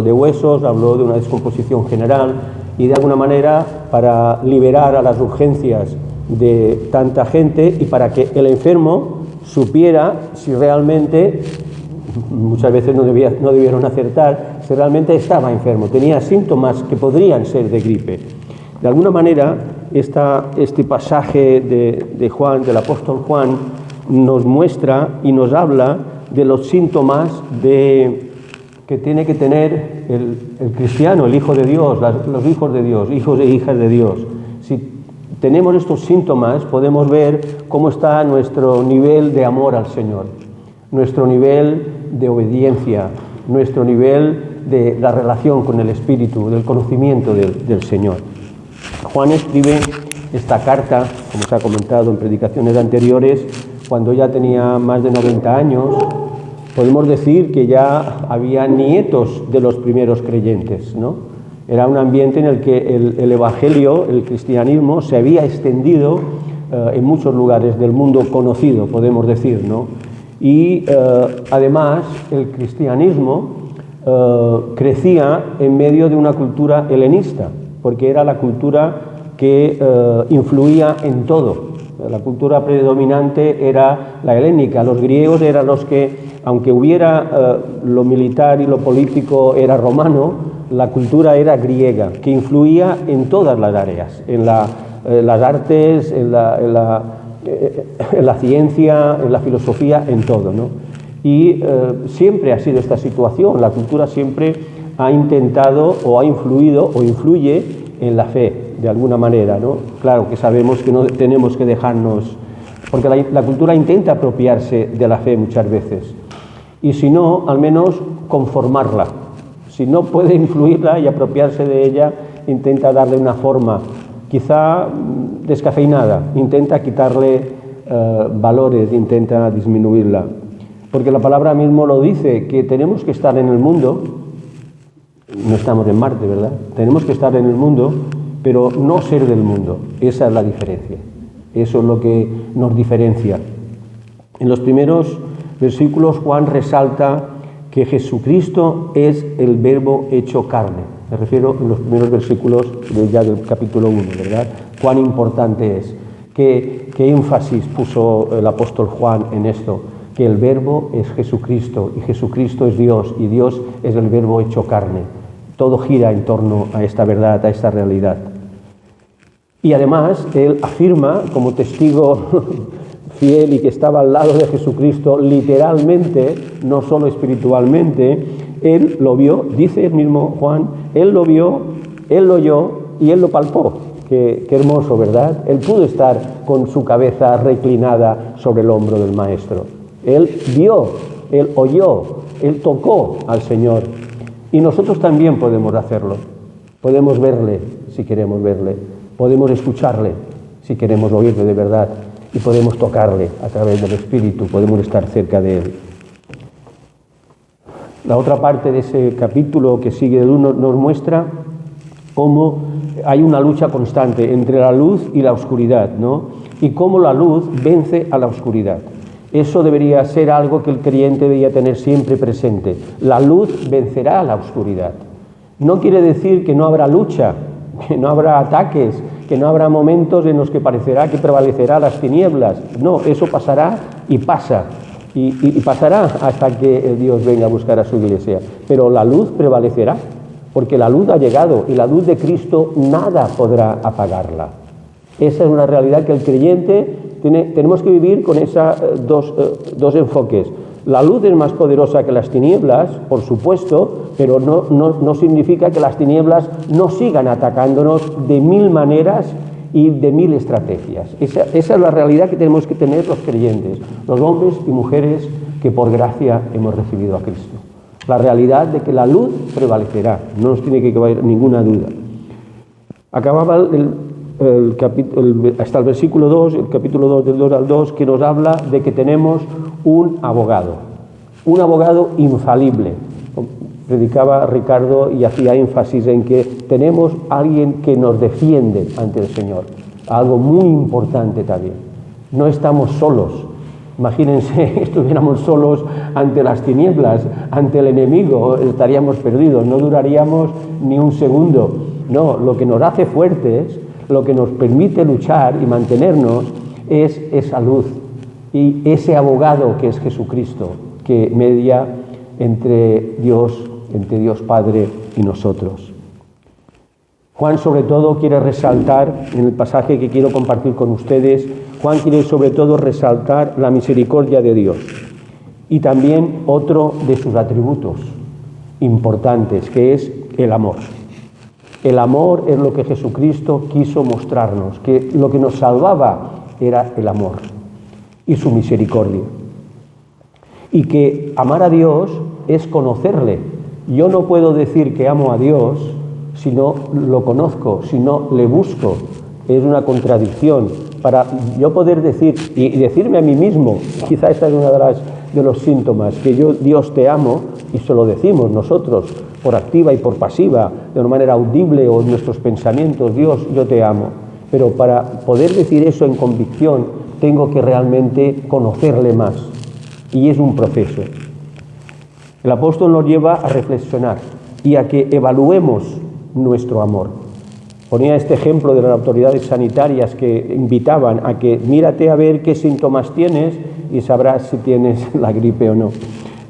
de huesos, habló de una descomposición general y de alguna manera para liberar a las urgencias de tanta gente y para que el enfermo supiera si realmente, muchas veces no debieron acertar, si realmente estaba enfermo, tenía síntomas que podrían ser de gripe. De alguna manera, este pasaje de Juan, del apóstol Juan, nos muestra y nos habla de los síntomas que tiene que tener el cristiano, el Hijo de Dios, los hijos de Dios, hijos e hijas de Dios. Si tenemos estos síntomas, podemos ver cómo está nuestro nivel de amor al Señor, nuestro nivel de obediencia, nuestro nivel de la relación con el Espíritu, del conocimiento del Señor. Juan escribe esta carta, como se ha comentado en predicaciones anteriores, cuando ya tenía más de 90 años. Podemos decir que ya había nietos de los primeros creyentes, ¿no? Era un ambiente en el que el evangelio, el cristianismo, se había extendido en muchos lugares del mundo conocido, podemos decir, ¿no? Y además el cristianismo crecía en medio de una cultura helenista, porque era la cultura que influía en todo. La cultura predominante era la helénica. Los griegos eran los que, aunque hubiera lo militar y lo político era romano, la cultura era griega, que influía en todas las áreas, en las artes, en la ciencia, en la filosofía, en todo, ¿no? Y siempre ha sido esta situación. La cultura siempre ha intentado o ha influido o influye en la fe, de alguna manera, ¿no? Claro que sabemos que no tenemos que dejarnos, porque la cultura intenta apropiarse de la fe muchas veces, y si no, al menos conformarla. Si no puede influirla y apropiarse de ella, intenta darle una forma, quizá descafeinada, intenta quitarle valores, intenta disminuirla. Porque la palabra mismo lo dice, que tenemos que estar en el mundo. No estamos en Marte, ¿verdad? Tenemos que estar en el mundo, pero no ser del mundo. Esa es la diferencia. Eso es lo que nos diferencia. En los primeros versículos Juan resalta que Jesucristo es el Verbo hecho carne. Me refiero en los primeros versículos del capítulo 1, ¿verdad? Cuán importante es. Qué énfasis puso el apóstol Juan en esto, que el Verbo es Jesucristo y Jesucristo es Dios y Dios es el Verbo hecho carne. Todo gira en torno a esta verdad, a esta realidad. Y además, él afirma, como testigo fiel y que estaba al lado de Jesucristo, literalmente, no solo espiritualmente, él lo vio, dice el mismo Juan, él lo vio, él lo oyó y él lo palpó. Qué hermoso, ¿verdad? Él pudo estar con su cabeza reclinada sobre el hombro del Maestro. Él vio, él oyó, él tocó al Señor. Y nosotros también podemos hacerlo. Podemos verle si queremos verle. Podemos escucharle si queremos oírle de verdad. Y podemos tocarle a través del Espíritu. Podemos estar cerca de él. La otra parte de ese capítulo que sigue del 1 nos muestra cómo hay una lucha constante entre la luz y la oscuridad, ¿no? Y cómo la luz vence a la oscuridad. Eso debería ser algo que el creyente debería tener siempre presente. La luz vencerá a la oscuridad. No quiere decir que no habrá lucha, que no habrá ataques, que no habrá momentos en los que parecerá que prevalecerá las tinieblas. No, eso pasará y pasa. Y pasará hasta que Dios venga a buscar a su iglesia. Pero la luz prevalecerá, porque la luz ha llegado y la luz de Cristo nada podrá apagarla. Esa es una realidad que el creyente tenemos que vivir con esas dos enfoques. La luz es más poderosa que las tinieblas, por supuesto, pero no significa que las tinieblas no sigan atacándonos de mil maneras y de mil estrategias. Esa es la realidad que tenemos que tener los creyentes, los hombres y mujeres que por gracia hemos recibido a Cristo. La realidad de que la luz prevalecerá, no nos tiene que haber ninguna duda. Acababa hasta el versículo 2, el capítulo 2 del 2 al 2, que nos habla de que tenemos un abogado infalible. Predicaba Ricardo y hacía énfasis en que tenemos alguien que nos defiende ante el Señor. Algo muy importante también. No estamos solos. Imagínense, estuviéramos solos ante las tinieblas, ante el enemigo, estaríamos perdidos, no duraríamos ni un segundo. No, lo que nos hace fuertes, lo que nos permite luchar y mantenernos es esa luz y ese abogado que es Jesucristo, que media entre Dios Padre y nosotros. Juan sobre todo quiere resaltar, en el pasaje que quiero compartir con ustedes, Juan quiere sobre todo resaltar la misericordia de Dios y también otro de sus atributos importantes, que es el amor. El amor es lo que Jesucristo quiso mostrarnos, que lo que nos salvaba era el amor y su misericordia. Y que amar a Dios es conocerle. Yo no puedo decir que amo a Dios si no lo conozco, si no le busco. Es una contradicción. Para yo poder decir y decirme a mí mismo, quizá esta es una de los síntomas, que Dios te amo, y se lo decimos nosotros, por activa y por pasiva, de una manera audible o en nuestros pensamientos, Dios, yo te amo. Pero para poder decir eso en convicción, tengo que realmente conocerle más. Y es un proceso. El apóstol nos lleva a reflexionar y a que evaluemos nuestro amor. Ponía este ejemplo de las autoridades sanitarias que invitaban a que mírate a ver qué síntomas tienes y sabrás si tienes la gripe o no.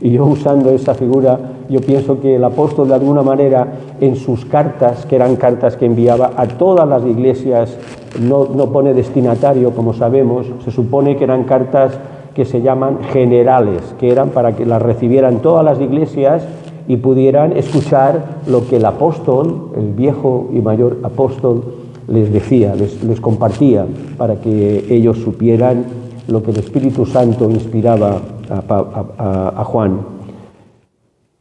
Y yo, usando esa figura, yo pienso que el apóstol de alguna manera en sus cartas, que eran cartas que enviaba a todas las iglesias, no pone destinatario como sabemos, se supone que eran cartas que se llaman generales, que eran para que las recibieran todas las iglesias y pudieran escuchar lo que el apóstol, el viejo y mayor apóstol, les decía, les compartía, para que ellos supieran lo que el Espíritu Santo inspiraba a Juan.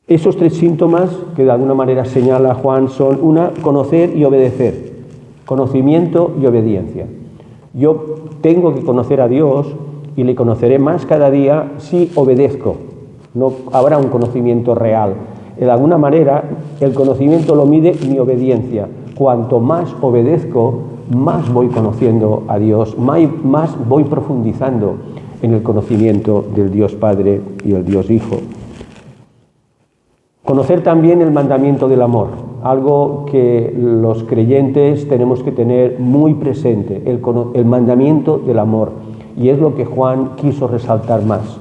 Esos tres síntomas que de alguna manera señala Juan son una, conocer y obedecer, conocimiento y obediencia. Yo tengo que conocer a Dios y le conoceré más cada día si obedezco. No habrá un conocimiento real. De alguna manera, el conocimiento lo mide mi obediencia. Cuanto más obedezco, más voy conociendo a Dios, más voy profundizando en el conocimiento del Dios Padre y el Dios Hijo. Conocer también el mandamiento del amor, algo que los creyentes tenemos que tener muy presente, el mandamiento del amor. Y es lo que Juan quiso resaltar más,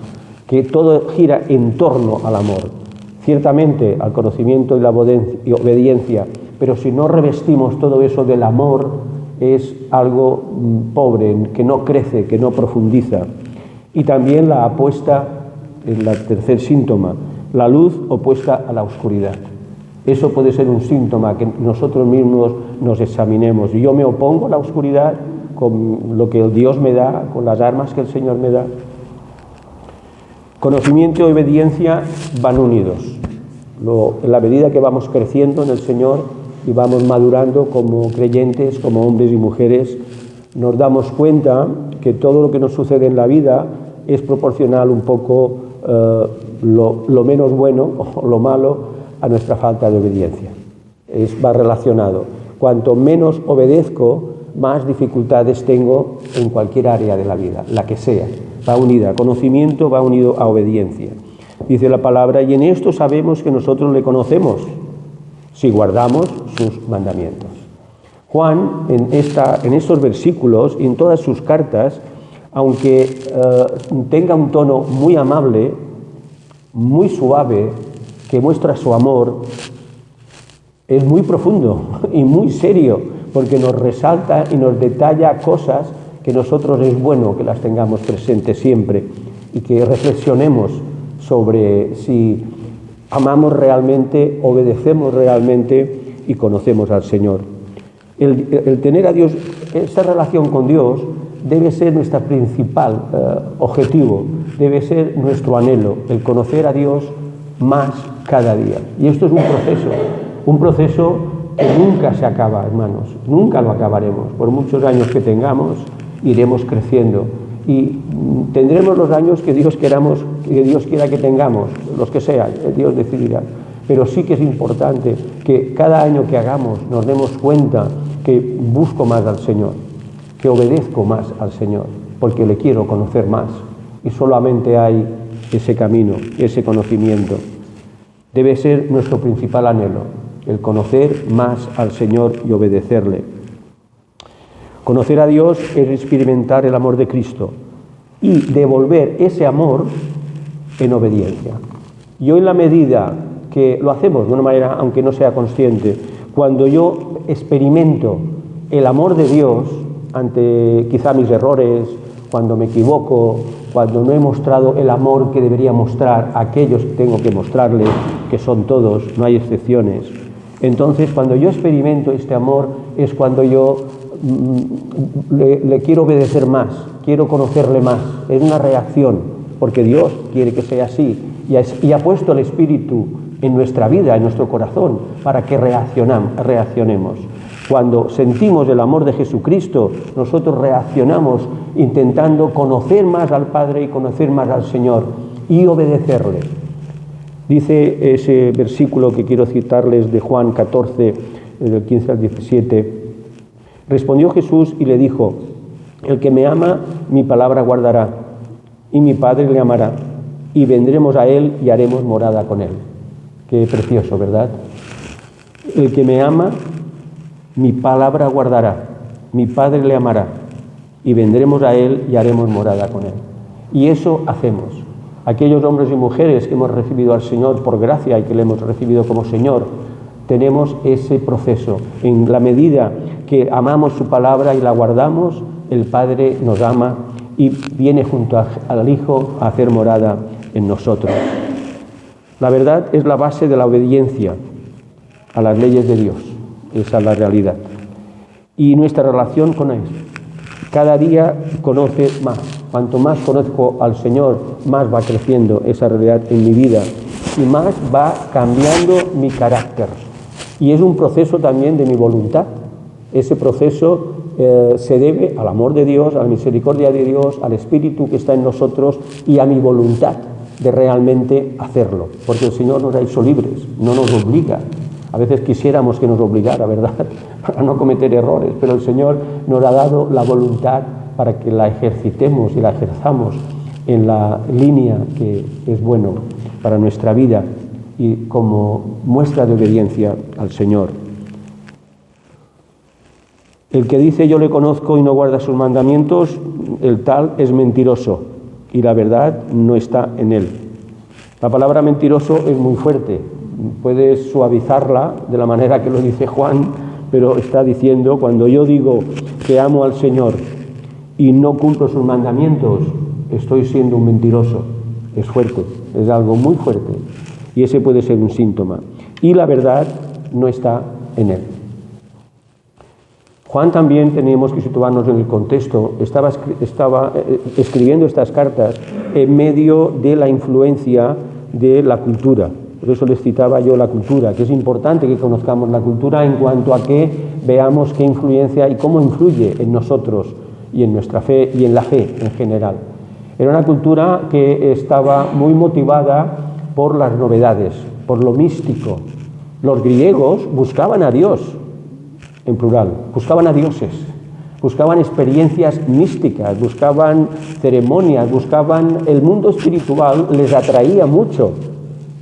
que todo gira en torno al amor. Ciertamente al conocimiento y la obediencia, pero si no revestimos todo eso del amor, es algo pobre, que no crece, que no profundiza. Y también la apuesta, en el tercer síntoma, la luz opuesta a la oscuridad. Eso puede ser un síntoma que nosotros mismos nos examinemos. Yo me opongo a la oscuridad con lo que Dios me da, con las armas que el Señor me da. Conocimiento y obediencia van unidos. En la medida que vamos creciendo en el Señor y vamos madurando como creyentes, como hombres y mujeres, nos damos cuenta que todo lo que nos sucede en la vida es proporcional un poco lo menos bueno o lo malo a nuestra falta de obediencia. Va relacionado. Cuanto menos obedezco, más dificultades tengo en cualquier área de la vida, la que sea. Va unida, conocimiento va unido a obediencia. Dice la palabra, y en esto sabemos que nosotros le conocemos, si guardamos sus mandamientos. Juan, en estos versículos y en todas sus cartas, aunque tenga un tono muy amable, muy suave, que muestra su amor, es muy profundo y muy serio, porque nos resalta y nos detalla cosas que nosotros es bueno que las tengamos presentes siempre y que reflexionemos sobre si amamos realmente, obedecemos realmente y conocemos al Señor. El tener a Dios, esta relación con Dios debe ser nuestro principal objetivo, debe ser nuestro anhelo, el conocer a Dios más cada día. Y esto es un proceso que nunca se acaba, hermanos, nunca lo acabaremos. Por muchos años que tengamos, iremos creciendo y tendremos los años que Dios quiera que tengamos, los que sean, Dios decidirá. Pero sí que es importante que cada año que hagamos nos demos cuenta que busco más al Señor, que obedezco más al Señor, porque le quiero conocer más y solamente hay ese camino, ese conocimiento. Debe ser nuestro principal anhelo, el conocer más al Señor y obedecerle. Conocer a Dios es experimentar el amor de Cristo y devolver ese amor en obediencia. Y hoy, en la medida que lo hacemos de una manera, aunque no sea consciente, cuando yo experimento el amor de Dios ante quizá mis errores, cuando me equivoco, cuando no he mostrado el amor que debería mostrar a aquellos que tengo que mostrarles, que son todos, no hay excepciones. Entonces, cuando yo experimento este amor, es cuando yo le quiero obedecer más, quiero conocerle más. Es una reacción, porque Dios quiere que sea así y ha puesto el Espíritu en nuestra vida, en nuestro corazón, para que reaccionemos. Cuando sentimos el amor de Jesucristo, nosotros reaccionamos intentando conocer más al Padre y conocer más al Señor y obedecerle. Dice ese versículo que quiero citarles de Juan 14, del 15 al 17. Respondió Jesús y le dijo: el que me ama, mi palabra guardará, y mi Padre le amará, y vendremos a él y haremos morada con él. Qué precioso, ¿verdad? El que me ama, mi palabra guardará, mi Padre le amará, y vendremos a él y haremos morada con él. Y eso hacemos. Aquellos hombres y mujeres que hemos recibido al Señor por gracia y que le hemos recibido como Señor, tenemos ese proceso. En la medida que amamos su palabra y la guardamos, el Padre nos ama y viene junto al Hijo a hacer morada en nosotros. La verdad es la base de la obediencia a las leyes de Dios. Esa es la realidad. Y nuestra relación con Él. Cada día conoce más. Cuanto más conozco al Señor, más va creciendo esa realidad en mi vida y más va cambiando mi carácter. Y es un proceso también de mi voluntad. Ese proceso se debe al amor de Dios, a la misericordia de Dios, al Espíritu que está en nosotros y a mi voluntad de realmente hacerlo. Porque el Señor nos ha hecho libres, no nos obliga. A veces quisiéramos que nos obligara, ¿verdad?, para no cometer errores, pero el Señor nos ha dado la voluntad para que la ejercitemos y la ejerzamos en la línea que es bueno para nuestra vida y como muestra de obediencia al Señor. El que dice yo le conozco y no guarda sus mandamientos, el tal es mentiroso y la verdad no está en él. La palabra mentiroso es muy fuerte. Puedes suavizarla de la manera que lo dice Juan, pero está diciendo, cuando yo digo que amo al Señor y no cumplo sus mandamientos, estoy siendo un mentiroso. Es fuerte, es algo muy fuerte. Y ese puede ser un síntoma. Y la verdad no está en él. Juan también, tenemos que situarnos en el contexto, estaba escribiendo estas cartas en medio de la influencia de la cultura. Por eso les citaba yo la cultura, que es importante que conozcamos la cultura en cuanto a que veamos qué influencia y cómo influye en nosotros y en nuestra fe y en la fe en general. Era una cultura que estaba muy motivada por las novedades, por lo místico. Los griegos buscaban a Dios, en plural, buscaban a dioses, buscaban experiencias místicas, buscaban ceremonias, buscaban el mundo espiritual, les atraía mucho,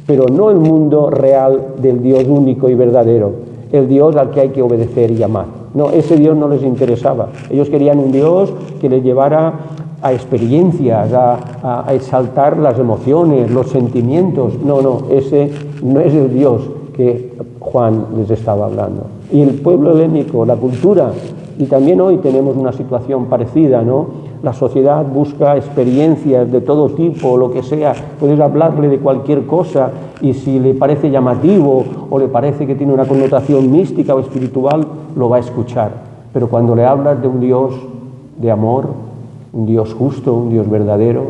pero no el mundo real del Dios único y verdadero, el Dios al que hay que obedecer y amar. No, ese Dios no les interesaba. Ellos querían un Dios que les llevara a experiencias, a exaltar las emociones, los sentimientos. No, ese no es el Dios que Juan les estaba hablando. Y el pueblo helénico, la cultura, y también hoy tenemos una situación parecida, ¿no? La sociedad busca experiencias de todo tipo, lo que sea. Puedes hablarle de cualquier cosa y si le parece llamativo o le parece que tiene una connotación mística o espiritual, lo va a escuchar. Pero cuando le hablas de un Dios de amor, un Dios justo, un Dios verdadero,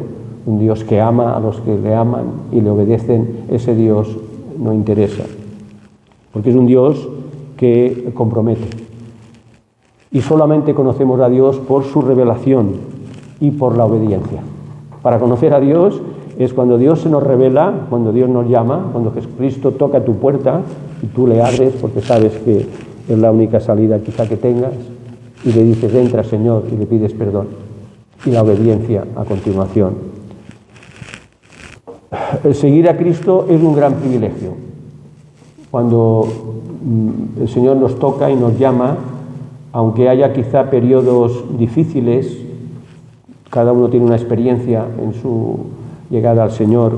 un Dios que ama a los que le aman y le obedecen, ese Dios no interesa. Porque es un Dios que compromete. Y solamente conocemos a Dios por su revelación y por la obediencia. Para conocer a Dios es cuando Dios se nos revela, cuando Dios nos llama, cuando Jesucristo toca tu puerta y tú le abres porque sabes que es la única salida quizá que tengas y le dices, entra Señor, y le pides perdón. Y la obediencia a continuación. Seguir a Cristo es un gran privilegio. Cuando el Señor nos toca y nos llama, aunque haya quizá periodos difíciles, cada uno tiene una experiencia en su llegada al Señor,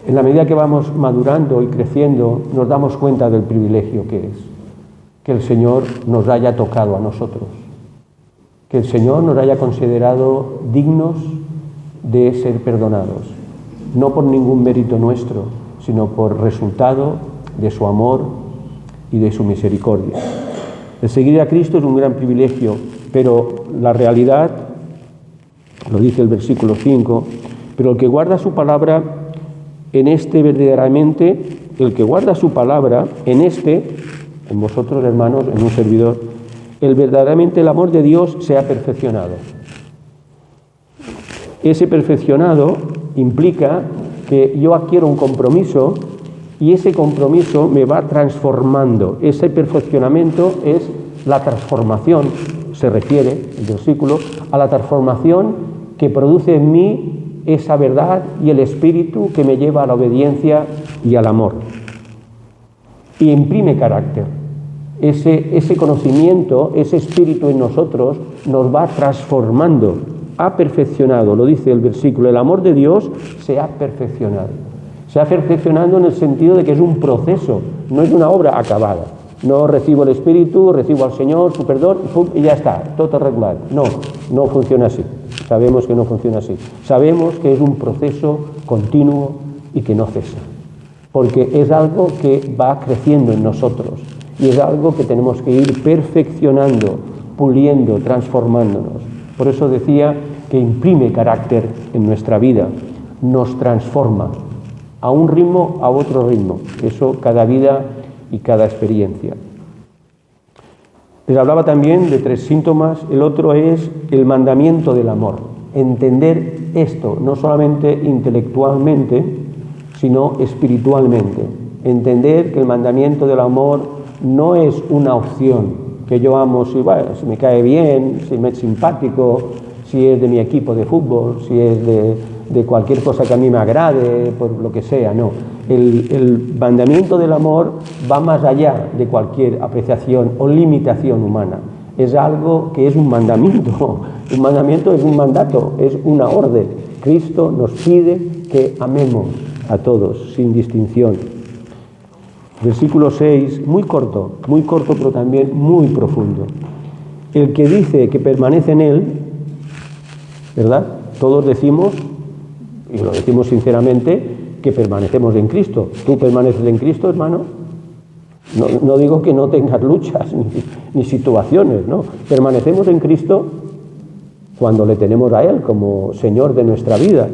en la medida que vamos madurando y creciendo, nos damos cuenta del privilegio que es que el Señor nos haya tocado a nosotros, que el Señor nos haya considerado dignos de ser perdonados, no por ningún mérito nuestro, sino por resultado de su amor y de su misericordia. El seguir a Cristo es un gran privilegio, pero la realidad, lo dice el versículo 5, pero el que guarda su palabra en este verdaderamente, el que guarda su palabra en vosotros hermanos, en un servidor, verdaderamente el amor de Dios se ha perfeccionado. Ese perfeccionado implica que yo adquiero un compromiso y ese compromiso me va transformando. Ese perfeccionamiento es la transformación, se refiere el versículo, a la transformación que produce en mí esa verdad y el espíritu que me lleva a la obediencia y al amor. Y imprime carácter. Ese conocimiento, ese espíritu en nosotros nos va transformando, ha perfeccionado, lo dice el versículo, el amor de Dios se ha perfeccionado. Se ha perfeccionado en el sentido de que es un proceso, no es una obra acabada. No recibo el Espíritu, recibo al Señor, su perdón, y ya está, todo regular. No funciona así. Sabemos que no funciona así. Sabemos que es un proceso continuo y que no cesa. Porque es algo que va creciendo en nosotros y es algo que tenemos que ir perfeccionando, puliendo, transformándonos. Por eso decía que imprime carácter en nuestra vida, nos transforma a un ritmo, a otro ritmo. Eso cada vida y cada experiencia. Les hablaba también de 3 síntomas. El otro es el mandamiento del amor. Entender esto, no solamente intelectualmente, sino espiritualmente. Entender que el mandamiento del amor no es una opción, que yo amo si me cae bien, si me es simpático, si es de mi equipo de fútbol, si es de cualquier cosa que a mí me agrade, por lo que sea, no. El mandamiento del amor va más allá de cualquier apreciación o limitación humana. Es algo que es un mandamiento. Un mandamiento es un mandato, es una orden. Cristo nos pide que amemos a todos, sin distinción. Versículo 6, muy corto, pero también muy profundo. El que dice que permanece en Él, ¿verdad? Todos decimos, y lo decimos sinceramente, que permanecemos en Cristo. ¿Tú permaneces en Cristo, hermano? No digo que no tengas luchas ni situaciones, no. Permanecemos en Cristo cuando le tenemos a Él como Señor de nuestra vida.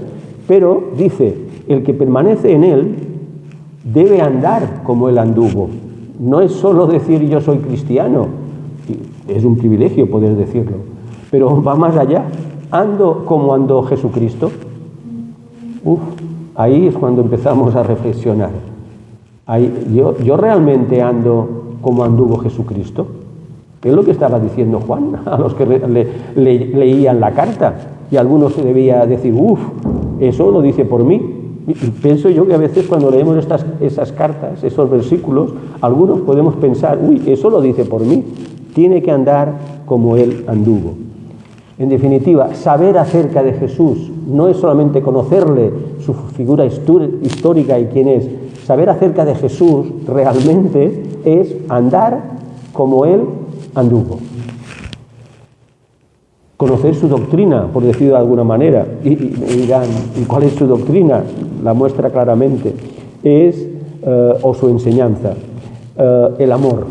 Pero dice, el que permanece en Él debe andar como Él anduvo. No es solo decir yo soy cristiano, es un privilegio poder decirlo, pero va más allá. Ando como andó Jesucristo. Ahí es cuando empezamos a reflexionar. ¿Yo realmente ando como anduvo Jesucristo? Es lo que estaba diciendo Juan a los que leían la carta. Y algunos se debía decir, eso lo dice por mí. Y pienso yo que a veces cuando leemos esas cartas, esos versículos, algunos podemos pensar, eso lo dice por mí. Tiene que andar como Él anduvo. En definitiva, saber acerca de Jesús no es solamente conocerle, su figura histórica y quién es. Saber acerca de Jesús realmente es andar como Él anduvo. Conocer su doctrina, por decirlo de alguna manera. Y dirán, ¿y cuál es su doctrina? La muestra claramente. O su enseñanza. El amor.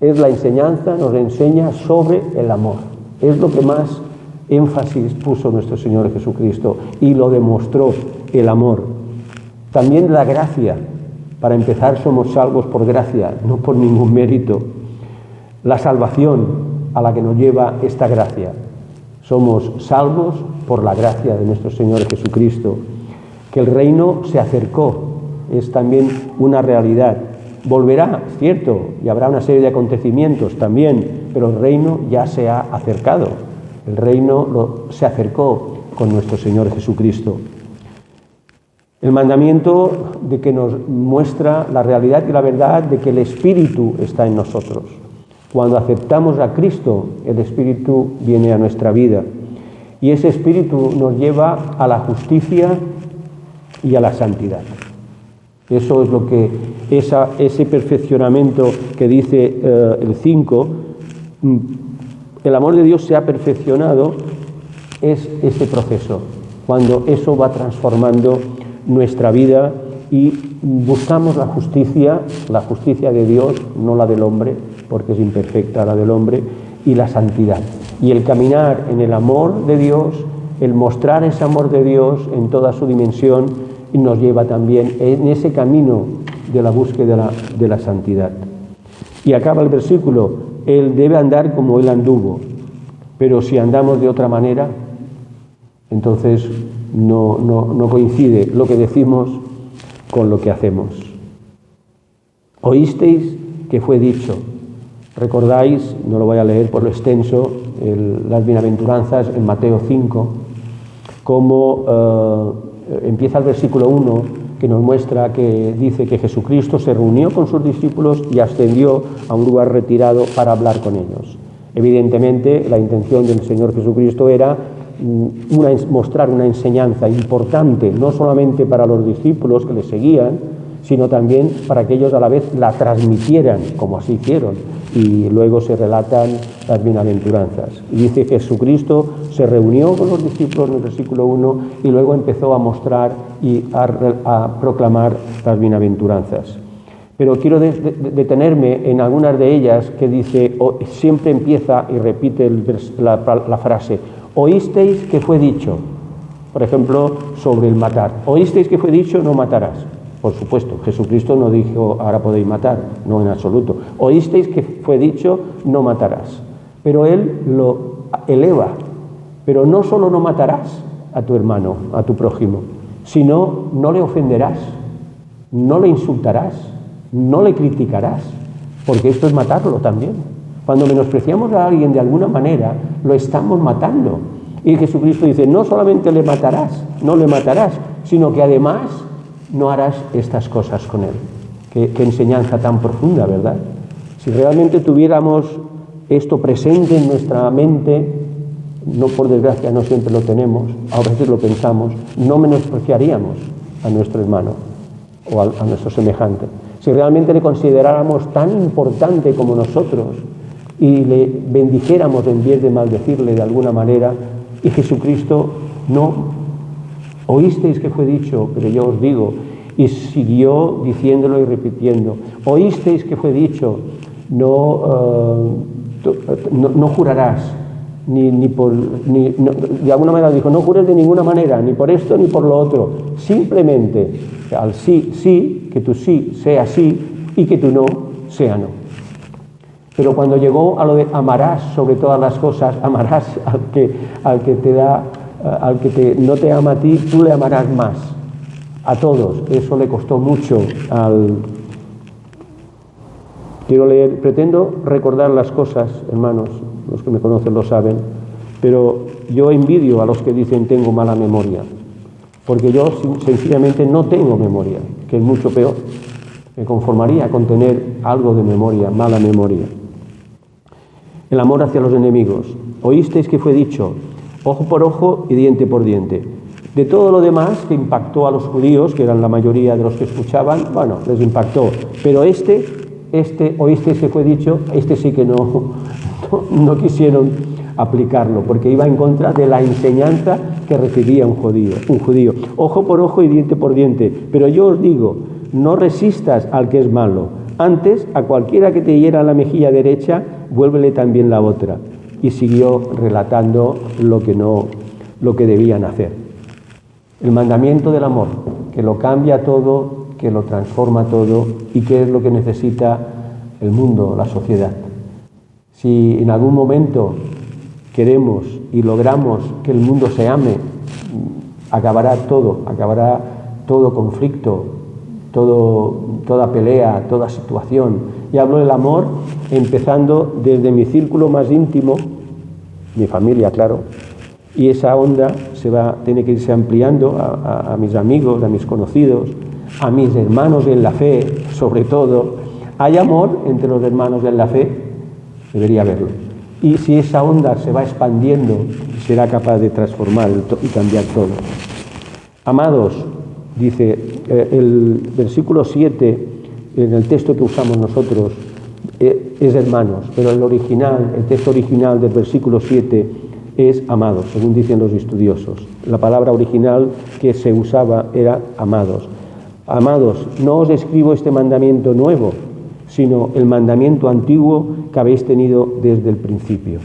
Es la enseñanza, nos enseña sobre el amor. Es lo que más énfasis puso nuestro Señor Jesucristo y lo demostró, el amor. También la gracia. Para empezar, somos salvos por gracia, no por ningún mérito. La salvación a la que nos lleva esta gracia. Somos salvos por la gracia de nuestro Señor Jesucristo. Que el reino se acercó, es también una realidad. Volverá, cierto, y habrá una serie de acontecimientos también, pero el reino ya se ha acercado. El reino se acercó con nuestro Señor Jesucristo. El mandamiento de que nos muestra la realidad y la verdad de que el Espíritu está en nosotros. Cuando aceptamos a Cristo, el Espíritu viene a nuestra vida. Y ese Espíritu nos lleva a la justicia y a la santidad. Eso es lo que, ese perfeccionamiento que dice el 5, el amor de Dios se ha perfeccionado, es ese proceso, cuando eso va transformando nuestra vida y buscamos la justicia de Dios, no la del hombre, porque es imperfecta la del hombre, y la santidad. Y el caminar en el amor de Dios, el mostrar ese amor de Dios en toda su dimensión, y nos lleva también en ese camino de la búsqueda de la santidad. Y acaba el versículo, Él debe andar como Él anduvo, pero si andamos de otra manera, entonces no coincide lo que decimos con lo que hacemos. Oísteis que fue dicho. Recordáis, no lo voy a leer por lo extenso, las bienaventuranzas en Mateo 5, cómo empieza el versículo 1, que nos muestra que dice que Jesucristo se reunió con sus discípulos y ascendió a un lugar retirado para hablar con ellos. Evidentemente, la intención del Señor Jesucristo era mostrar una enseñanza importante, no solamente para los discípulos que le seguían, sino también para que ellos a la vez la transmitieran, como así hicieron, y luego se relatan las bienaventuranzas. Y dice Jesucristo se reunió con los discípulos en el versículo 1 y luego empezó a mostrar y a proclamar las bienaventuranzas. Pero quiero detenerme en algunas de ellas que dice, siempre empieza y repite la frase, oísteis que fue dicho, por ejemplo, sobre el matar. Oísteis que fue dicho, no matarás. Por supuesto, Jesucristo no dijo, ahora podéis matar, no en absoluto. Oísteis que fue dicho, no matarás. Pero Él lo eleva. Pero no solo no matarás a tu hermano, a tu prójimo, sino no le ofenderás, no le insultarás, no le criticarás, porque esto es matarlo también. Cuando menospreciamos a alguien de alguna manera, lo estamos matando. Y Jesucristo dice, no solamente le matarás, no le matarás, sino que además no harás estas cosas con él. Qué enseñanza tan profunda, ¿verdad? Si realmente tuviéramos esto presente en nuestra mente, no, por desgracia no siempre lo tenemos, a veces lo pensamos, no menospreciaríamos a nuestro hermano o a nuestro semejante. Si realmente le consideráramos tan importante como nosotros y le bendijéramos en vez de maldecirle de alguna manera, y Jesucristo no, oísteis que fue dicho, pero yo os digo, y siguió diciéndolo y repitiendo, oísteis que fue dicho, no jurarás, de alguna manera dijo, no jures de ninguna manera, ni por esto ni por lo otro, simplemente al sí, sí, que tu sí sea sí y que tu no sea no. Pero cuando llegó a lo de amarás sobre todas las cosas, amarás al que te da, no te ama a ti, tú le amarás más a todos. Eso le costó mucho Quiero leer, pretendo recordar las cosas, hermanos, los que me conocen lo saben, pero yo envidio a los que dicen tengo mala memoria, porque yo sencillamente no tengo memoria, que es mucho peor. Me conformaría con tener algo de memoria, mala memoria. El amor hacia los enemigos. Oísteis que fue dicho, ojo por ojo y diente por diente. De todo lo demás que impactó a los judíos, que eran la mayoría de los que escuchaban, bueno, les impactó. Pero oísteis que fue dicho, sí que no quisieron aplicarlo, porque iba en contra de la enseñanza que recibía un judío. Ojo por ojo y diente por diente. Pero yo os digo, no resistas al que es malo. Antes, a cualquiera que te hiera la mejilla derecha, vuélvele también la otra. Y siguió relatando lo que debían hacer. El mandamiento del amor, que lo cambia todo, que lo transforma todo y que es lo que necesita el mundo, la sociedad. Si en algún momento queremos y logramos que el mundo se ame, acabará todo conflicto, toda pelea, toda situación. Y hablo del amor empezando desde mi círculo más íntimo, mi familia, claro, y esa onda tiene que irse ampliando a mis amigos, a mis conocidos, a mis hermanos en la fe, sobre todo. ¿Hay amor entre los hermanos en la fe? Debería haberlo. Y si esa onda se va expandiendo, será capaz de transformar y cambiar todo. Amados, dice el versículo 7, en el texto que usamos nosotros, es hermanos, pero el texto original del versículo 7 es amados, según dicen los estudiosos. La palabra original que se usaba era amados. Amados, no os escribo este mandamiento nuevo, sino el mandamiento antiguo que habéis tenido desde el principio.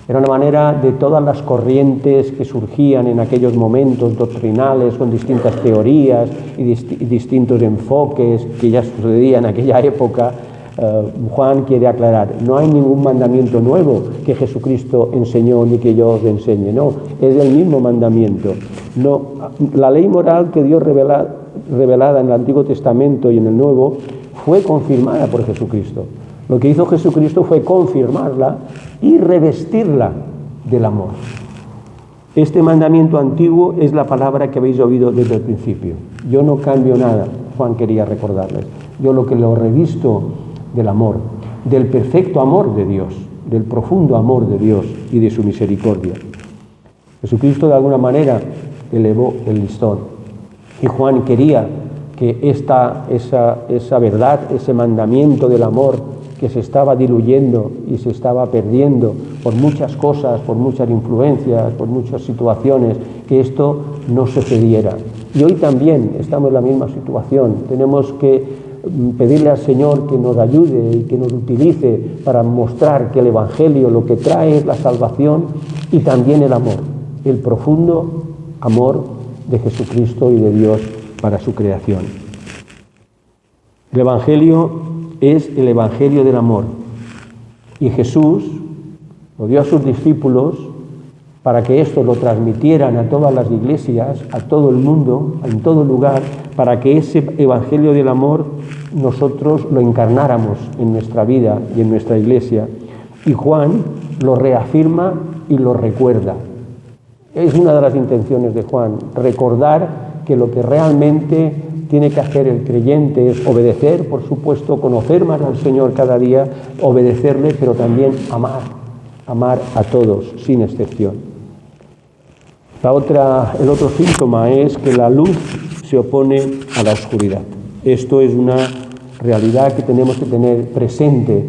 Era una manera de todas las corrientes que surgían en aquellos momentos doctrinales con distintas teorías y distintos enfoques que ya sucedían en aquella época. Juan quiere aclarar, no hay ningún mandamiento nuevo que Jesucristo enseñó ni que yo os enseñe, no, es el mismo mandamiento. No, la ley moral que Dios revelada en el Antiguo Testamento y en el Nuevo fue confirmada por Jesucristo. Lo que hizo Jesucristo fue confirmarla y revestirla del amor. Este mandamiento antiguo es la palabra que habéis oído desde el principio. Yo no cambio nada, Juan quería recordarles. Yo lo que lo revisto del amor, del perfecto amor de Dios, del profundo amor de Dios y de su misericordia. Jesucristo de alguna manera elevó el listón y Juan quería que esa verdad, ese mandamiento del amor que se estaba diluyendo y se estaba perdiendo por muchas cosas, por muchas influencias, por muchas situaciones, que esto no sucediera. Y hoy también estamos en la misma situación. Tenemos que pedirle al Señor que nos ayude y que nos utilice para mostrar que el Evangelio lo que trae es la salvación y también el amor, el profundo amor de Jesucristo y de Dios para su creación. El Evangelio es el Evangelio del amor. Y Jesús lo dio a sus discípulos para que esto lo transmitieran a todas las iglesias, a todo el mundo, en todo lugar, para que ese Evangelio del amor nosotros lo encarnáramos en nuestra vida y en nuestra iglesia. Y Juan lo reafirma y lo recuerda. Es una de las intenciones de Juan, recordar que lo que realmente tiene que hacer el creyente es obedecer, por supuesto, conocer más al Señor cada día, obedecerle, pero también amar a todos, sin excepción. El otro síntoma es que la luz se opone a la oscuridad. Esto es una realidad que tenemos que tener presente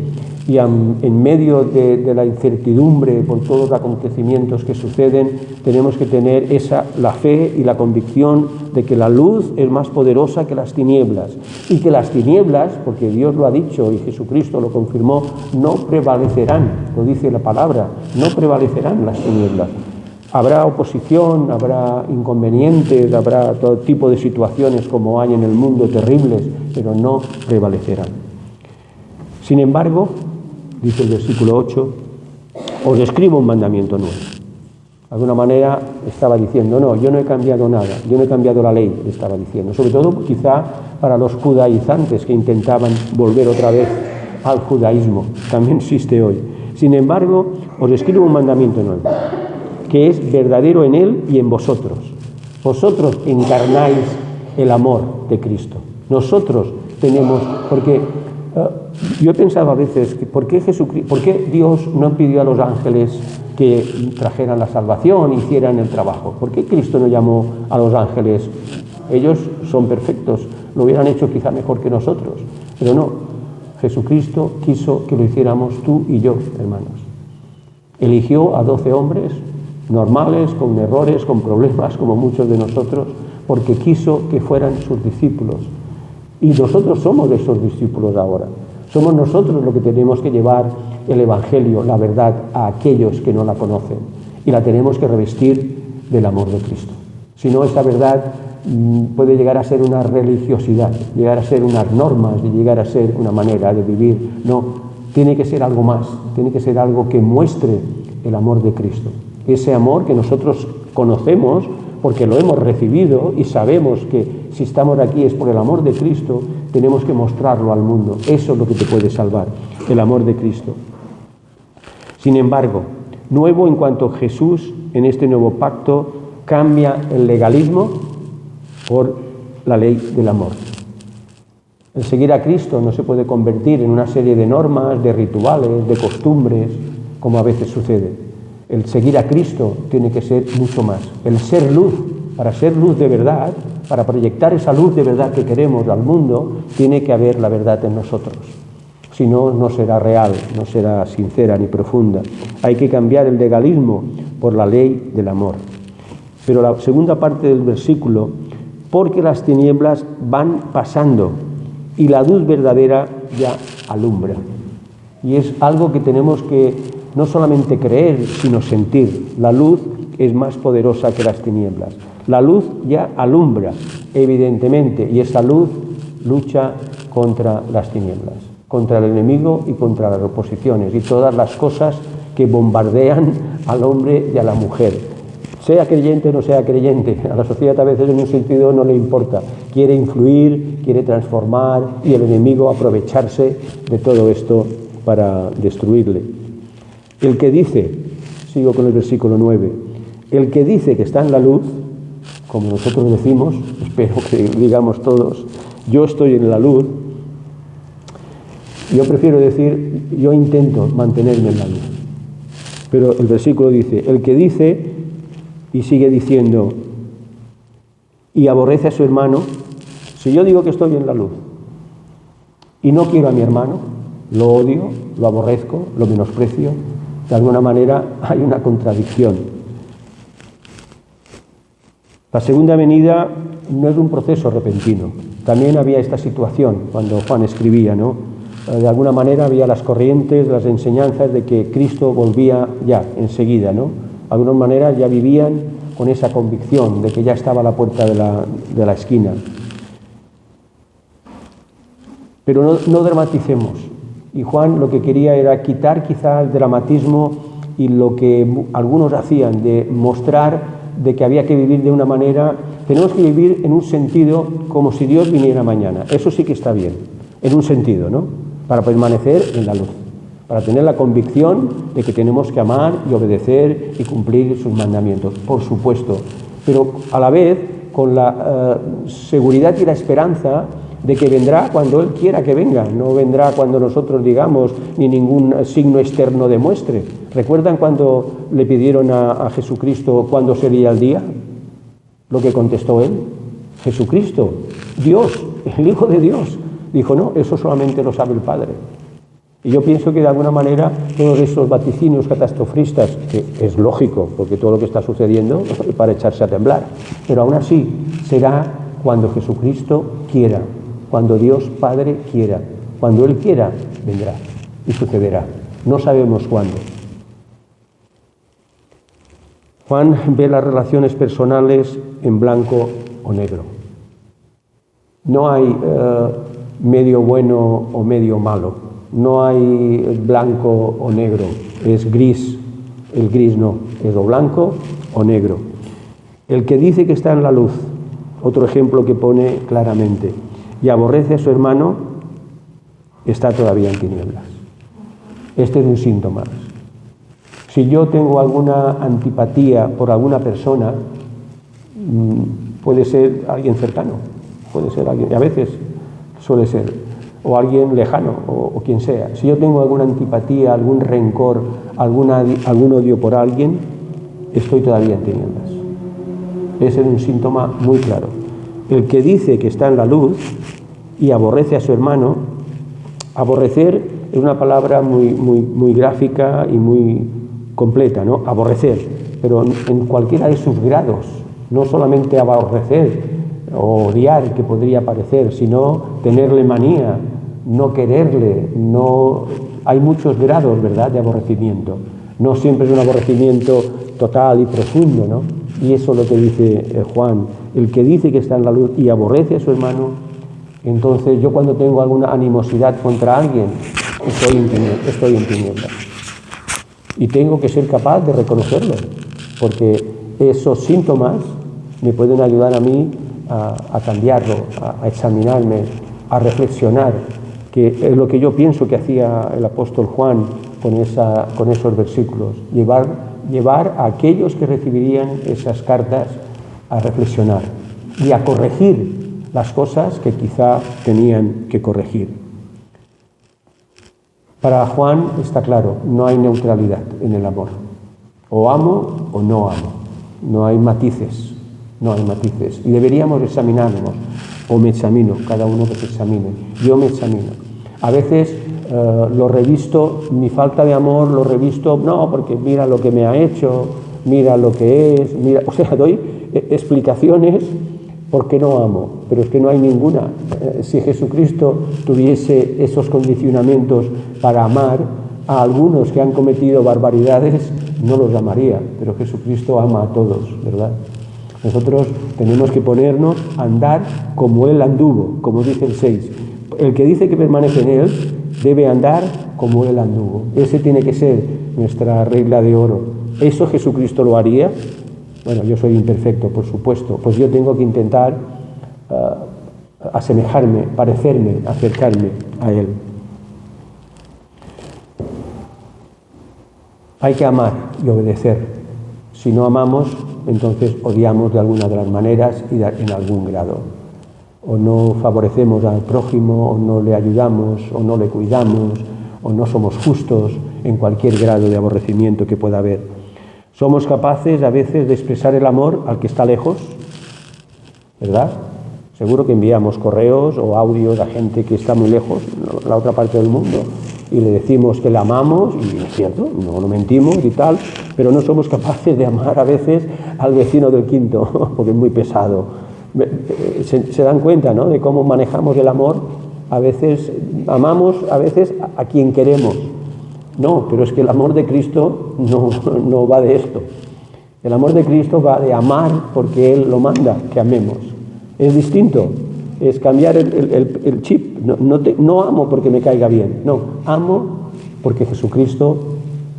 y en medio de la incertidumbre por todos los acontecimientos que suceden, tenemos que tener la fe y la convicción de que la luz es más poderosa que las tinieblas y que las tinieblas, porque Dios lo ha dicho y Jesucristo lo confirmó, no prevalecerán, lo dice la palabra, no prevalecerán las tinieblas. Habrá oposición, habrá inconvenientes, habrá todo tipo de situaciones como hay en el mundo terribles, pero no prevalecerán. Sin embargo, dice el versículo 8, os escribo un mandamiento nuevo. De alguna manera estaba diciendo, no, yo no he cambiado nada, yo no he cambiado la ley, estaba diciendo. Sobre todo quizá para los judaizantes que intentaban volver otra vez al judaísmo, también existe hoy. Sin embargo, os escribo un mandamiento nuevo, que es verdadero en él y en vosotros. Vosotros encarnáis el amor de Cristo. Nosotros tenemos, porque yo he pensado a veces, ¿por qué Dios no pidió a los ángeles que trajeran la salvación, hicieran el trabajo? ¿Por qué Cristo no llamó a los ángeles? Ellos son perfectos, lo hubieran hecho quizá mejor que nosotros, pero no. Jesucristo quiso que lo hiciéramos tú y yo, hermanos. Eligió a 12 hombres normales, con errores, con problemas, como muchos de nosotros, porque quiso que fueran sus discípulos. Y nosotros somos esos discípulos ahora. Somos nosotros los que tenemos que llevar el Evangelio, la verdad, a aquellos que no la conocen. Y la tenemos que revestir del amor de Cristo. Si no, esta verdad puede llegar a ser una religiosidad, llegar a ser unas normas, y llegar a ser una manera de vivir. No, tiene que ser algo más, tiene que ser algo que muestre el amor de Cristo. Ese amor que nosotros conocemos porque lo hemos recibido y sabemos que si estamos aquí es por el amor de Cristo, tenemos que mostrarlo al mundo. Eso es lo que te puede salvar, el amor de Cristo. Sin embargo, nuevo en cuanto Jesús en este nuevo pacto cambia el legalismo por la ley del amor. El seguir a Cristo no se puede convertir en una serie de normas, de rituales, de costumbres, como a veces sucede. El seguir a Cristo tiene que ser mucho más. El ser luz, para ser luz de verdad, para proyectar esa luz de verdad que queremos al mundo, tiene que haber la verdad en nosotros. Si no, no será real, no será sincera ni profunda. Hay que cambiar el legalismo por la ley del amor. Pero la segunda parte del versículo, porque las tinieblas van pasando y la luz verdadera ya alumbra. Y es algo que tenemos que no solamente creer, sino sentir. La luz es más poderosa que las tinieblas. La luz ya alumbra, evidentemente, y esa luz lucha contra las tinieblas, contra el enemigo y contra las oposiciones y todas las cosas que bombardean al hombre y a la mujer. Sea creyente o no sea creyente, a la sociedad a veces en un sentido no le importa. Quiere influir, quiere transformar y el enemigo aprovecharse de todo esto para destruirle. El que dice, sigo con el versículo 9, el que dice que está en la luz, como nosotros decimos, espero que digamos todos, yo estoy en la luz, yo prefiero decir, yo intento mantenerme en la luz. Pero el versículo dice, el que dice, y sigue diciendo, y aborrece a su hermano, si yo digo que estoy en la luz y no quiero a mi hermano, lo odio, lo aborrezco, lo menosprecio, de alguna manera hay una contradicción. La segunda venida no es un proceso repentino. También había esta situación cuando Juan escribía, ¿no? De alguna manera había las corrientes, las enseñanzas de que Cristo volvía ya, enseguida, ¿no? De alguna manera ya vivían con esa convicción de que ya estaba a la puerta de la esquina. Pero no dramaticemos. Y Juan lo que quería era quitar quizá el dramatismo y lo que algunos hacían de mostrar de que había que vivir de una manera, tenemos que vivir en un sentido como si Dios viniera mañana. Eso sí que está bien, en un sentido, ¿no? Para permanecer en la luz, para tener la convicción de que tenemos que amar y obedecer y cumplir sus mandamientos, por supuesto, pero a la vez con la seguridad y la esperanza de que vendrá cuando Él quiera que venga, no vendrá cuando nosotros digamos, ni ningún signo externo demuestre. ¿Recuerdan cuando le pidieron a Jesucristo cuándo sería el día? Lo que contestó Él, Jesucristo, Dios, el Hijo de Dios. Dijo, no, eso solamente lo sabe el Padre. Y yo pienso que de alguna manera todos esos vaticinios catastrofistas, que es lógico, porque todo lo que está sucediendo es para echarse a temblar, pero aún así será cuando Jesucristo quiera, cuando Dios Padre quiera, cuando Él quiera, vendrá y sucederá. No sabemos cuándo. Juan ve las relaciones personales en blanco o negro. No hay medio bueno o medio malo. No hay blanco o negro. Es gris. El gris no. Es o blanco o negro. El que dice que está en la luz, otro ejemplo que pone claramente, y aborrece a su hermano, está todavía en tinieblas. Este es un síntoma. Si yo tengo alguna antipatía por alguna persona, puede ser alguien cercano, puede ser alguien, y a veces suele ser, o alguien lejano, o quien sea. Si yo tengo alguna antipatía, algún rencor, algún odio por alguien, estoy todavía en tinieblas. Ese es un síntoma muy claro. El que dice que está en la luz y aborrece a su hermano, aborrecer es una palabra muy gráfica y muy completa, ¿no? Aborrecer, pero en cualquiera de sus grados, no solamente aborrecer o odiar, que podría parecer, sino tenerle manía, no quererle, no... Hay muchos grados, ¿verdad?, de aborrecimiento. No siempre es un aborrecimiento total y profundo, ¿no? Y eso es lo que dice Juan. El que dice que está en la luz y aborrece a su hermano, entonces yo cuando tengo alguna animosidad contra alguien, estoy en tinieblas. Y tengo que ser capaz de reconocerlo, porque esos síntomas me pueden ayudar a mí a cambiarlo, a examinarme, a reflexionar, que es lo que yo pienso que hacía el apóstol Juan con esos versículos, llevar llevar a aquellos que recibirían esas cartas a reflexionar y a corregir las cosas que quizá tenían que corregir. Para Juan está claro, no hay neutralidad en el amor. O amo o no amo. No hay matices, no hay matices. Y deberíamos examinarnos, o me examino, cada uno que se examine. Yo me examino. A veces lo revisto, mi falta de amor lo revisto, no, porque mira lo que me ha hecho, mira lo que es, mira, o sea, doy explicaciones por qué no amo, pero es que no hay ninguna. Si Jesucristo tuviese esos condicionamientos para amar a algunos que han cometido barbaridades, no los amaría, pero Jesucristo ama a todos, ¿verdad? Nosotros tenemos que ponernos a andar como Él anduvo, como dice el 6. El que dice que permanece en Él debe andar como Él anduvo. Ese tiene que ser nuestra regla de oro. ¿Eso Jesucristo lo haría? Bueno, yo soy imperfecto, por supuesto, pues yo tengo que intentar asemejarme, parecerme, acercarme a Él. Hay que amar y obedecer. Si no amamos, entonces odiamos de alguna de las maneras y en algún grado. O no favorecemos al prójimo, o no le ayudamos, o no le cuidamos, o no somos justos en cualquier grado de aborrecimiento que pueda haber. Somos capaces a veces de expresar el amor al que está lejos, ¿verdad? Seguro que enviamos correos o audios a gente que está muy lejos, en la otra parte del mundo, y le decimos que la amamos, y es cierto, no mentimos y tal, pero no somos capaces de amar a veces al vecino del quinto, porque es muy pesado. Se dan cuenta, ¿no?, de cómo manejamos el amor. A veces amamos a veces a quien queremos. No, pero es que el amor de Cristo no va de esto. El amor de Cristo va de amar porque Él lo manda, que amemos. Es distinto, es cambiar el chip. No amo porque me caiga bien, no, amo porque Jesucristo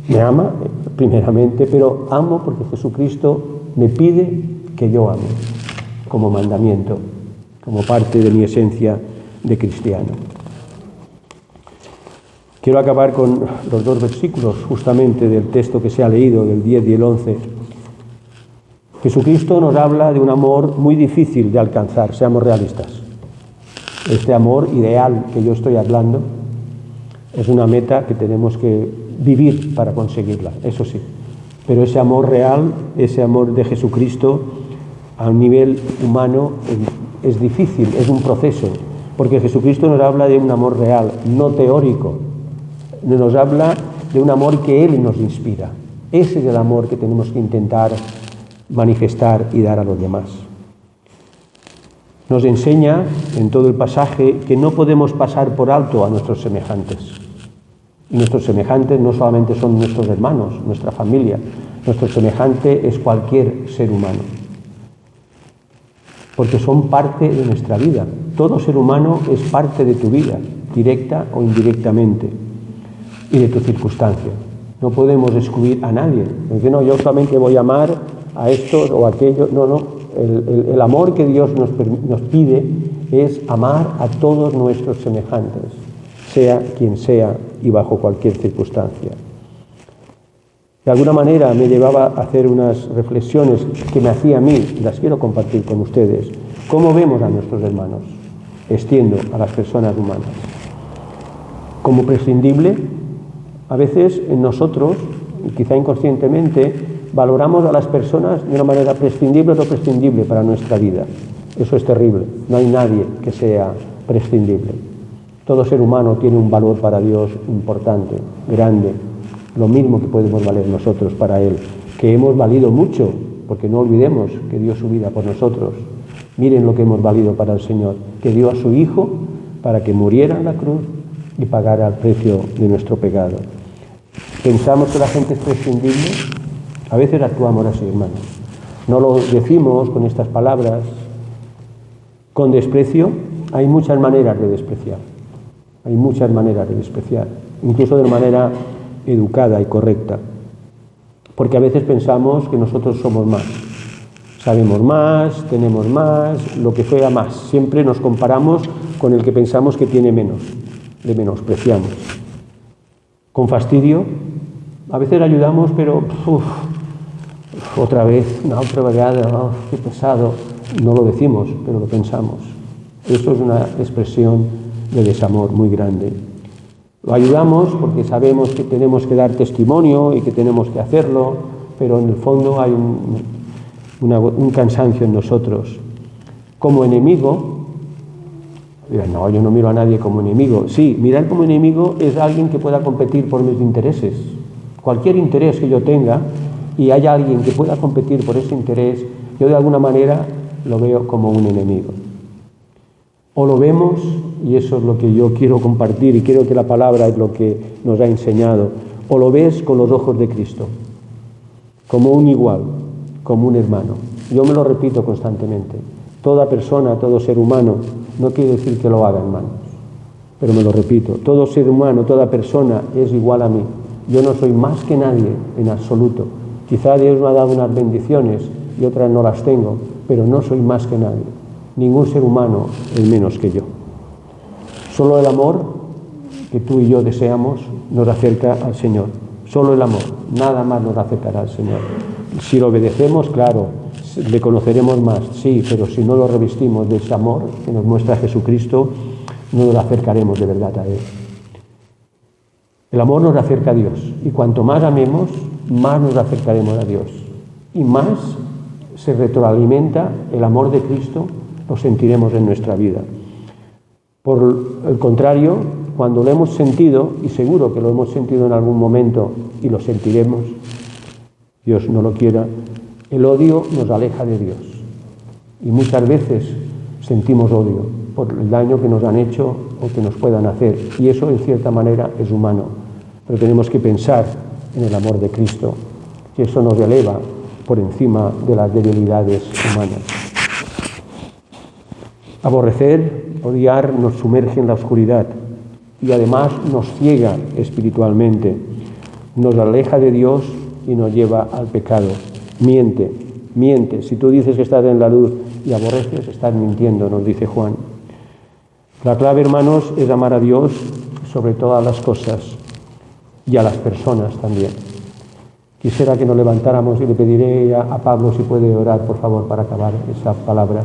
me ama primeramente, pero amo porque Jesucristo me pide que yo ame, como mandamiento, como parte de mi esencia de cristiano. Quiero acabar con los dos versículos justamente del texto que se ha leído, del 10 y el 11. Jesucristo nos habla de un amor muy difícil de alcanzar, seamos realistas. Este amor ideal que yo estoy hablando es una meta que tenemos que vivir para conseguirla, eso sí. Pero ese amor real, ese amor de Jesucristo a un nivel humano es difícil, es un proceso, porque Jesucristo nos habla de un amor real, no teórico. Nos habla de un amor que Él nos inspira. Ese es el amor que tenemos que intentar manifestar y dar a los demás. Nos enseña en todo el pasaje que no podemos pasar por alto a nuestros semejantes. Y nuestros semejantes no solamente son nuestros hermanos, nuestra familia. Nuestro semejante es cualquier ser humano. Porque son parte de nuestra vida. Todo ser humano es parte de tu vida, directa o indirectamente, y de tu circunstancia. No podemos excluir a nadie. Porque no, yo solamente voy a amar a estos o a aquellos. No. El amor que Dios nos pide es amar a todos nuestros semejantes, sea quien sea y bajo cualquier circunstancia. De alguna manera me llevaba a hacer unas reflexiones que me hacía a mí, y las quiero compartir con ustedes. ¿Cómo vemos a nuestros hermanos? Extiendo a las personas humanas. ¿Como prescindible? A veces en nosotros, quizá inconscientemente, valoramos a las personas de una manera prescindible o no prescindible para nuestra vida. Eso es terrible. No hay nadie que sea prescindible. Todo ser humano tiene un valor para Dios importante, grande, lo mismo que podemos valer nosotros para Él, que hemos valido mucho, porque no olvidemos que dio su vida por nosotros. Miren lo que hemos valido para el Señor, que dio a su Hijo para que muriera en la cruz y pagara el precio de nuestro pecado. ¿Pensamos que la gente es prescindible? A veces actuamos así, hermanos. No lo decimos con estas palabras. Con desprecio, hay muchas maneras de despreciar. Hay muchas maneras de despreciar, incluso de manera educada y correcta. Porque a veces pensamos que nosotros somos más. Sabemos más, tenemos más, lo que fuera más. Siempre nos comparamos con el que pensamos que tiene menos. Le menospreciamos. Con fastidio, a veces ayudamos, pero otra vez, una otra vegada, oh, qué pesado. No lo decimos, pero lo pensamos. Esto es una expresión de desamor muy grande. Lo ayudamos porque sabemos que tenemos que dar testimonio y que tenemos que hacerlo, pero en el fondo hay un cansancio en nosotros. Como enemigo, no, yo no miro a nadie como enemigo. Sí, mirar como enemigo es alguien que pueda competir por mis intereses. Cualquier interés que yo tenga y haya alguien que pueda competir por ese interés, yo de alguna manera lo veo como un enemigo. O lo vemos, y eso es lo que yo quiero compartir y creo que la palabra es lo que nos ha enseñado, o lo ves con los ojos de Cristo, como un igual, como un hermano. Yo me lo repito constantemente. Toda persona, todo ser humano, no quiere decir que lo haga, hermanos, pero me lo repito, todo ser humano, toda persona es igual a mí. Yo no soy más que nadie en absoluto. Quizá Dios me ha dado unas bendiciones y otras no las tengo, pero no soy más que nadie. Ningún ser humano es menos que yo. Solo el amor que tú y yo deseamos nos acerca al Señor. Solo el amor, nada más nos acercará al Señor. Si lo obedecemos, claro, le conoceremos más, sí, pero si no lo revestimos de ese amor que nos muestra Jesucristo, no nos acercaremos de verdad a Él. El amor nos acerca a Dios, y cuanto más amemos, más nos acercaremos a Dios. Y más se retroalimenta el amor de Cristo, lo sentiremos en nuestra vida. Por el contrario, cuando lo hemos sentido, y seguro que lo hemos sentido en algún momento y lo sentiremos, Dios no lo quiera, el odio nos aleja de Dios. Y muchas veces sentimos odio por el daño que nos han hecho o que nos puedan hacer. Y eso, en cierta manera, es humano. Pero tenemos que pensar en el amor de Cristo, que eso nos eleva por encima de las debilidades humanas. Aborrecer, odiar, nos sumerge en la oscuridad y además nos ciega espiritualmente, nos aleja de Dios y nos lleva al pecado. Miente. Si tú dices que estás en la luz y aborreces, estás mintiendo, nos dice Juan. La clave, hermanos, es amar a Dios sobre todas las cosas y a las personas también. Quisiera que nos levantáramos y le pediré a Pablo si puede orar, por favor, para acabar esa palabra.